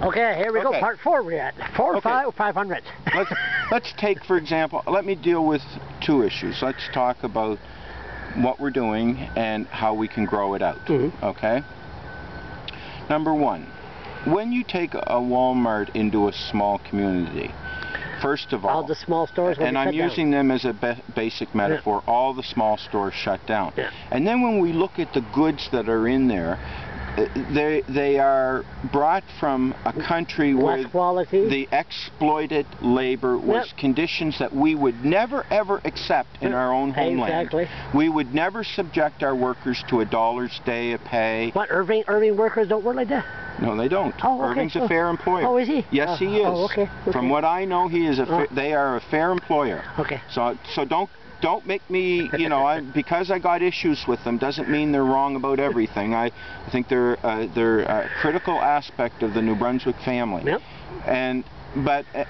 Okay, here we go. Part 4 we're at. 4, 5, 500. Let's take, for example, let me deal with 2 issues. Let's talk about what we're doing and how we can grow it out. Okay? Number 1, when you take a Wal-Mart into a small community, first of all, the small stores, and I'm using them as a basic metaphor, all the small stores shut down. And then when we look at the goods that are in there, they are brought from a country where the exploited labor was conditions that we would never ever accept in our own homeland. We would never subject our workers to $1 a day of pay. What, Irving workers don't work like that? No, they don't. Irving's a fair employer. Oh, is he? Yes, he is. From what I know, he is they are a fair employer. So don't make me, you know, because I got issues with them doesn't mean they're wrong about everything. I think they're a critical aspect of the New Brunswick family. And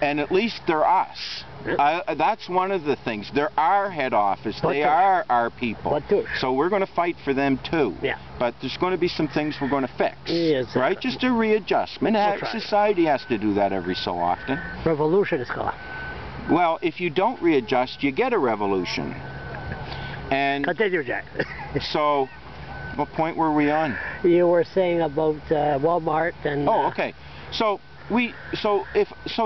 at least they're us. That's one of the things. They're our head office. They are our people. So we're going to fight for them too. But there's going to be some things we're going to fix. Right? Just a readjustment. Society has to do that every so often. Revolution is called. Well, if you don't readjust, you get a revolution. And continue, Jack. So, what point were we on? You were saying about Wal-Mart and. Oh, okay. So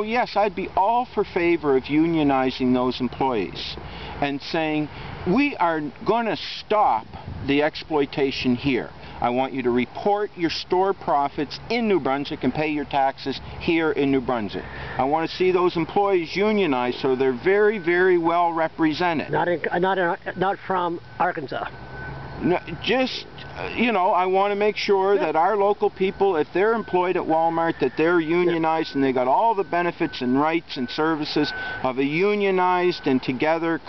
yes, I'd be all for favor of unionizing those employees and saying we are going to stop the exploitation here. I want you to report your store profits in New Brunswick and pay your taxes here in New Brunswick. I want to see those employees unionized so they're very, very well represented. Not from Arkansas. No, just, you know, I want to make sure that our local people, if they're employed at Wal-Mart, that they're unionized and they got all the benefits and rights and services of a unionized and together,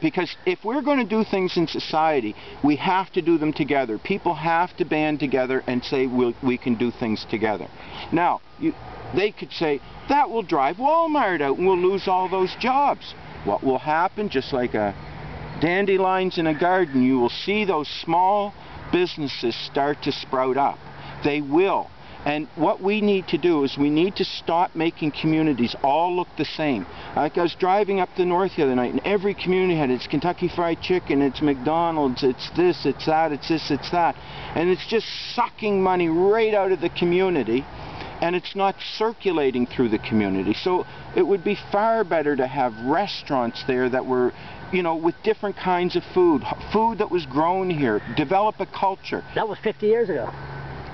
because if we're going to do things in society, we have to do them together. People have to band together and say we can do things together. Now, they could say, that will drive Wal-Mart out and we'll lose all those jobs. What will happen, just like dandelions in a garden, you will see those small businesses start to sprout up. They will. And what we need to do is we need to stop making communities all look the same. Like I was driving up the north the other night and every community had its Kentucky Fried Chicken, it's McDonald's, it's this, it's that, it's this, it's that. And it's just sucking money right out of the community and it's not circulating through the community. So it would be far better to have restaurants there that were, you know, with different kinds of food that was grown here, develop a culture. That was 50 years ago.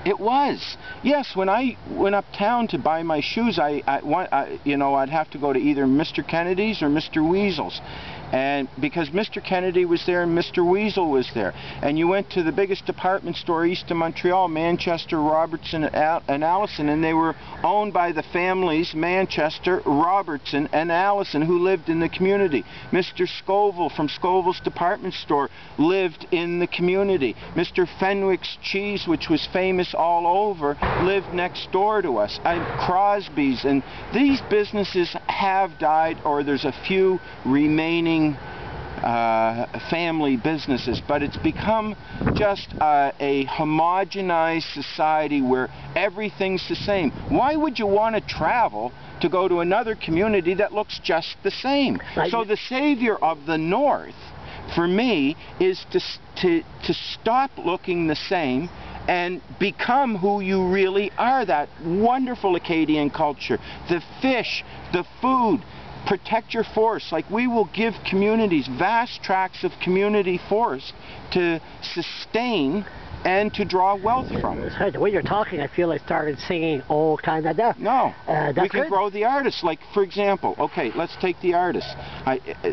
It was. Yes, when I went uptown to buy my shoes, I'd have to go to either Mr. Kennedy's or Mr. Weasel's. And because Mr. Kennedy was there and Mr. Weasel was there. And you went to the biggest department store east of Montreal, Manchester, Robertson, and Allison, and they were owned by the families Manchester, Robertson, and Allison, who lived in the community. Mr. Scoville from Scoville's department store lived in the community. Mr. Fenwick's Cheese, which was famous all over, lived next door to us. Crosby's, and these businesses have died, or there's a few remaining family businesses, but it's become just a homogenized society where everything's the same. Why would you want to travel to go to another community that looks just the same? So the savior of the North, for me, is to stop looking the same and become who you really are, that wonderful Acadian culture, the fish, the food. Protect your forest. Like, we will give communities vast tracts of community forest to sustain and to draw wealth from. The way you're talking, I feel I started singing all kind of stuff. No, we can grow the artists. Like, for example, okay, let's take the artists.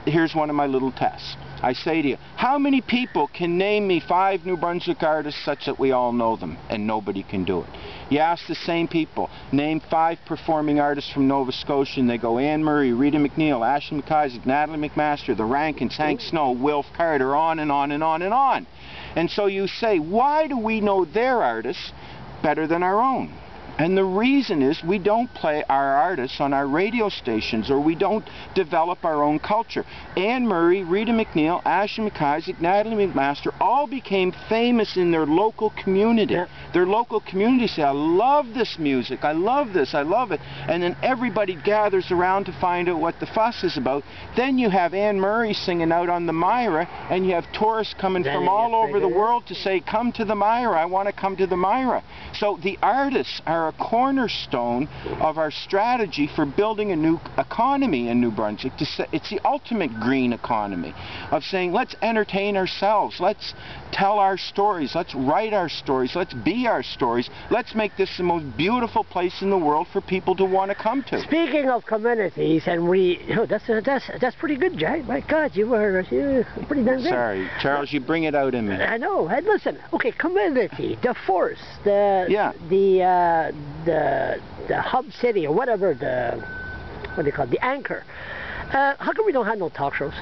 Here's one of my little tests. I say to you, how many people can name me 5 New Brunswick artists such that we all know them? And nobody can do it. You ask the same people, name 5 performing artists from Nova Scotia, and they go Anne Murray, Rita McNeil, Ashley McIsaac, Natalie McMaster, the Rankins, Hank Snow, Wilf Carter, on and on and on and on. And so you say, why do we know their artists better than our own? And the reason is we don't play our artists on our radio stations, or we don't develop our own culture. Anne Murray, Rita McNeil, Ashley McIsaac, Natalie McMaster all became famous in their local community. Yeah. Their local community say, I love this music, I love this, I love it. And then everybody gathers around to find out what the fuss is about. Then you have Anne Murray singing out on the Myra, and you have tourists coming from all over the world to say, come to the Myra, I want to come to the Myra. So the artists are a cornerstone of our strategy for building a new economy in New Brunswick. It's the ultimate green economy of saying, let's entertain ourselves, let's tell our stories, let's write our stories, let's be our stories, let's make this the most beautiful place in the world for people to want to come to. Speaking of communities, and that's pretty good, Jack. My God, you're pretty damn good. Sorry, Charles, you bring it out in me. I know. And listen, okay, community, the force, the hub city, or whatever, what do you call it, the anchor. How come we don't have no talk shows?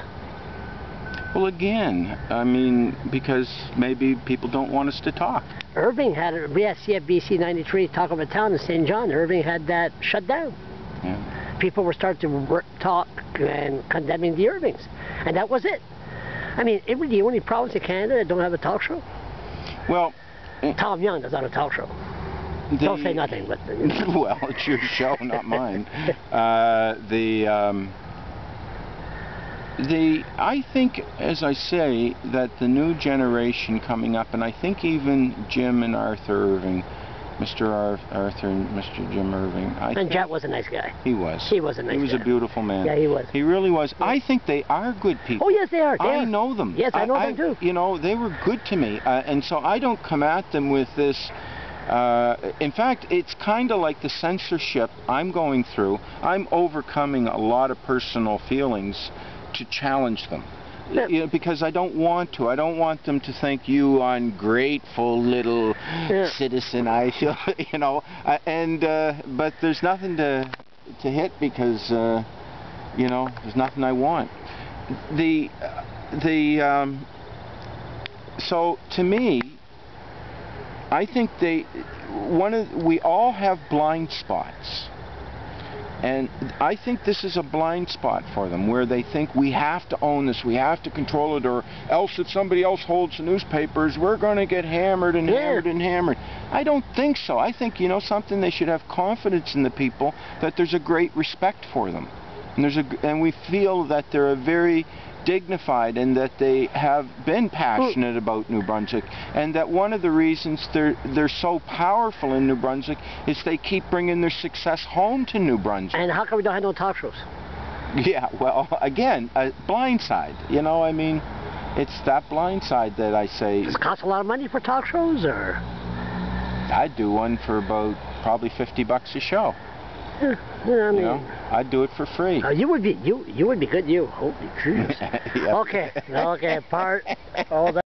Well, again, I mean, because maybe people don't want us to talk. Irving had it, CFBC 93, Talk of a Town in St. John. Irving had that shut down. Yeah. People were starting to talk and condemning the Irvings. And that was it. I mean, it was the only province in Canada that don't have a talk show. Well, Tom Young does not have a talk show. Don't say nothing, but... Well, it's your show, not mine. I think, as I say, that the new generation coming up, and I think even Jim and Arthur Irving, Mr. Arthur and Mr. Jim Irving. And Jet was a nice guy. He was. He was a nice guy. He was a beautiful man. Yeah, he was. He really was. Yeah. I think they are good people. Oh, yes, they are. I know them. Yes, I know them too. You know, they were good to me. And so I don't come at them with this... in fact, it's kind of like the censorship I'm going through. I'm overcoming a lot of personal feelings to challenge them. Yeah. You know, because I don't want to. I don't want them to think, you ungrateful little citizen. I feel, you know, but there's nothing to hit because, you know, there's nothing I want. So to me, I think we all have blind spots. And I think this is a blind spot for them, where they think we have to own this, we have to control it, or else if somebody else holds the newspapers, we're going to get hammered and hammered and hammered. I don't think so. I think, you know, something, they should have confidence in the people, that there's a great respect for them. And we feel that they're a very dignified, and that they have been passionate about New Brunswick, and that one of the reasons they're so powerful in New Brunswick is they keep bringing their success home to New Brunswick. And how come we don't have no talk shows? Yeah, well, again, a blind side, you know, I mean, it's that blind side that I say... Does it cost a lot of money for talk shows, or...? I'd do one for about probably $50 a show. Yeah, I mean, you know, I'd do it for free. You would be good, you. Holy Jesus. Yeah. Okay, part. All that.